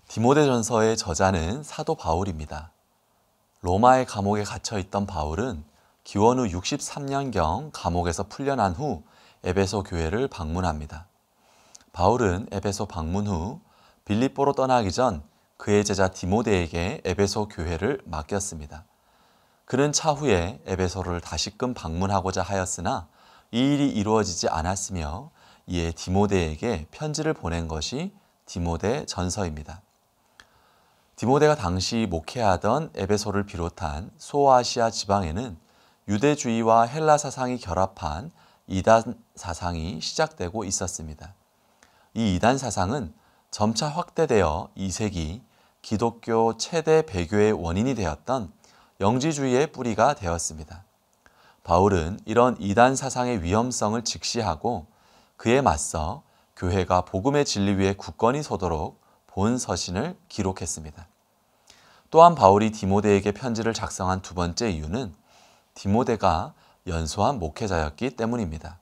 디모데전서의 저자는 사도 바울입니다. 로마의 감옥에 갇혀 있던 바울은 기원 후 63년경 감옥에서 풀려난 후 에베소 교회를 방문합니다. 바울은 에베소 방문 후 빌립보로 떠나기 전 그의 제자 디모데에게 에베소 교회를 맡겼습니다. 그는 차후에 에베소를 다시금 방문하고자 하였으나 이 일이 이루어지지 않았으며 이에 디모데에게 편지를 보낸 것이 디모데 전서입니다. 디모데가 당시 목회하던 에베소를 비롯한 소아시아 지방에는 유대주의와 헬라 사상이 결합한 이단 사상이 시작되고 있었습니다. 이 이단 사상은 점차 확대되어 2세기 기독교 최대 배교의 원인이 되었던 영지주의의 뿌리가 되었습니다. 바울은 이런 이단 사상의 위험성을 직시하고 그에 맞서 교회가 복음의 진리 위에 굳건히 서도록 본 서신을 기록했습니다. 또한 바울이 디모데에게 편지를 작성한 두 번째 이유는 디모데가 연소한 목회자였기 때문입니다.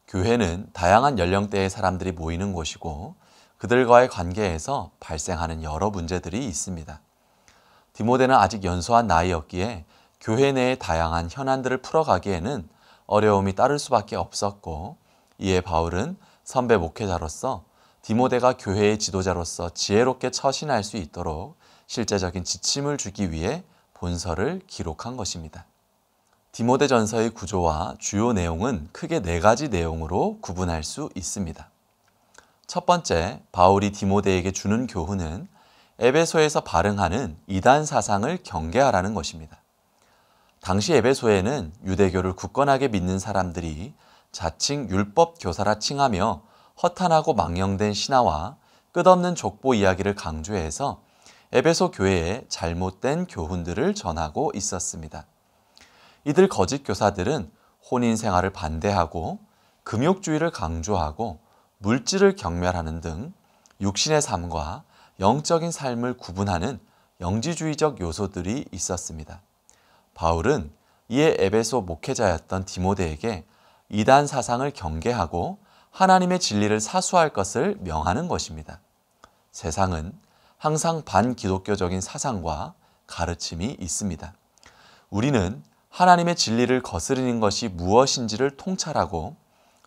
교회는 다양한 연령대의 사람들이 모이는 곳이고 그들과의 관계에서 발생하는 여러 문제들이 있습니다. 디모데는 아직 연소한 나이였기에 교회 내의 다양한 현안들을 풀어가기에는 어려움이 따를 수밖에 없었고 이에 바울은 선배 목회자로서 디모데가 교회의 지도자로서 지혜롭게 처신할 수 있도록 실제적인 지침을 주기 위해 본서를 기록한 것입니다. 디모데전서의 구조와 주요 내용은 크게 4가지 내용으로 구분할 수 있습니다. 첫 번째, 바울이 디모데에게 주는 교훈은 에베소에서 발흥하는 이단 사상을 경계하라는 것입니다. 당시 에베소에는 유대교를 굳건하게 믿는 사람들이 자칭 율법 교사라 칭하며 허탄하고 망령된 신화와 끝없는 족보 이야기를 강조해서 에베소 교회에 잘못된 교훈들을 전하고 있었습니다. 이들 거짓 교사들은 혼인 생활을 반대하고 금욕주의를 강조하고 물질을 경멸하는 등 육신의 삶과 영적인 삶을 구분하는 영지주의적 요소들이 있었습니다. 바울은 이에 에베소 목회자였던 디모데에게 이단 사상을 경계하고 하나님의 진리를 사수할 것을 명하는 것입니다. 세상은 항상 반기독교적인 사상과 가르침이 있습니다. 우리는 하나님의 진리를 거스르는 것이 무엇인지를 통찰하고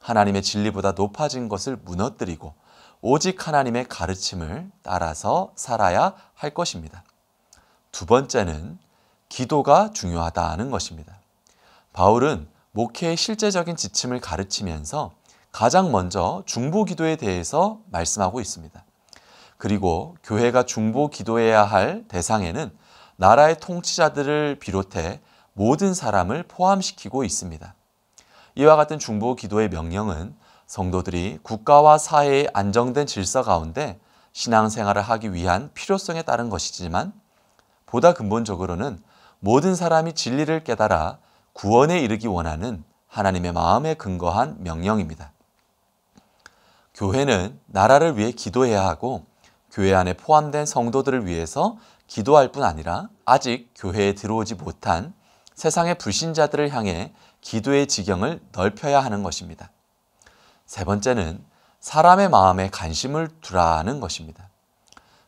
하나님의 진리보다 높아진 것을 무너뜨리고 오직 하나님의 가르침을 따라서 살아야 할 것입니다. 두 번째는 기도가 중요하다는 것입니다. 바울은 목회의 실제적인 지침을 가르치면서 가장 먼저 중보기도에 대해서 말씀하고 있습니다. 그리고 교회가 중보기도해야 할 대상에는 나라의 통치자들을 비롯해 모든 사람을 포함시키고 있습니다. 이와 같은 중보기도의 명령은 성도들이 국가와 사회의 안정된 질서 가운데 신앙생활을 하기 위한 필요성에 따른 것이지만 보다 근본적으로는 모든 사람이 진리를 깨달아 구원에 이르기 원하는 하나님의 마음에 근거한 명령입니다. 교회는 나라를 위해 기도해야 하고 교회 안에 포함된 성도들을 위해서 기도할 뿐 아니라 아직 교회에 들어오지 못한 세상의 불신자들을 향해 기도의 지경을 넓혀야 하는 것입니다. 세 번째는 사람의 마음에 관심을 두라는 것입니다.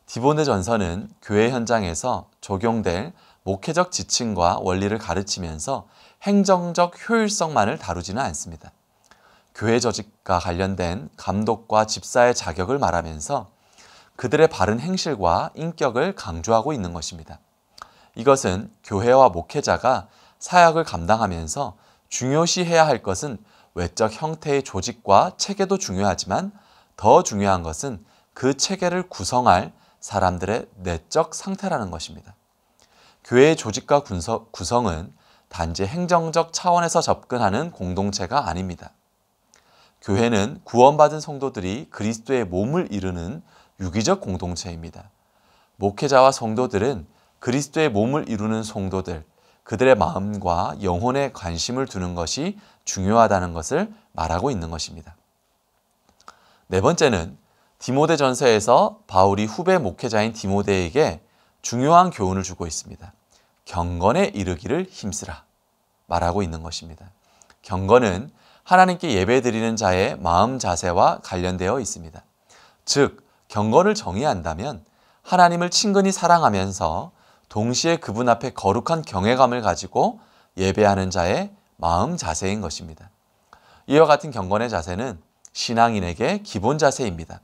디모데전서는 교회 현장에서 적용될 목회적 지침과 원리를 가르치면서 행정적 효율성만을 다루지는 않습니다. 교회 조직과 관련된 감독과 집사의 자격을 말하면서 그들의 바른 행실과 인격을 강조하고 있는 것입니다. 이것은 교회와 목회자가 사역을 감당하면서 중요시해야 할 것은 외적 형태의 조직과 체계도 중요하지만 더 중요한 것은 그 체계를 구성할 사람들의 내적 상태라는 것입니다. 교회의 조직과 구성은 단지 행정적 차원에서 접근하는 공동체가 아닙니다. 교회는 구원받은 성도들이 그리스도의 몸을 이루는 유기적 공동체입니다. 목회자와 성도들은 그리스도의 몸을 이루는 성도들, 그들의 마음과 영혼에 관심을 두는 것이 중요하다는 것을 말하고 있는 것입니다. 네 번째는 디모데전서에서 바울이 후배 목회자인 디모데에게 중요한 교훈을 주고 있습니다. 경건에 이르기를 힘쓰라 말하고 있는 것입니다. 경건은 하나님께 예배드리는 자의 마음 자세와 관련되어 있습니다. 즉 경건을 정의한다면 하나님을 친근히 사랑하면서 동시에 그분 앞에 거룩한 경외감을 가지고 예배하는 자의 마음 자세인 것입니다. 이와 같은 경건의 자세는 신앙인에게 기본 자세입니다.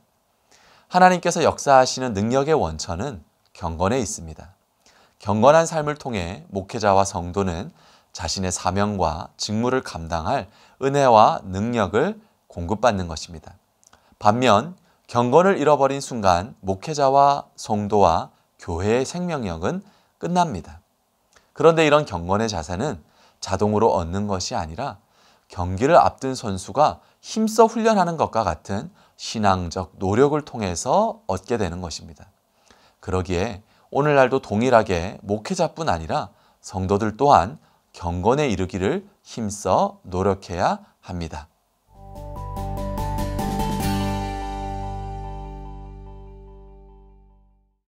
하나님께서 역사하시는 능력의 원천은 경건에 있습니다. 경건한 삶을 통해 목회자와 성도는 자신의 사명과 직무를 감당할 은혜와 능력을 공급받는 것입니다. 반면 경건을 잃어버린 순간 목회자와 성도와 교회의 생명력은 끝납니다. 그런데 이런 경건의 자세는 자동으로 얻는 것이 아니라 경기를 앞둔 선수가 힘써 훈련하는 것과 같은 신앙적 노력을 통해서 얻게 되는 것입니다. 그러기에 오늘날도 동일하게 목회자뿐 아니라 성도들 또한 경건에 이르기를 힘써 노력해야 합니다.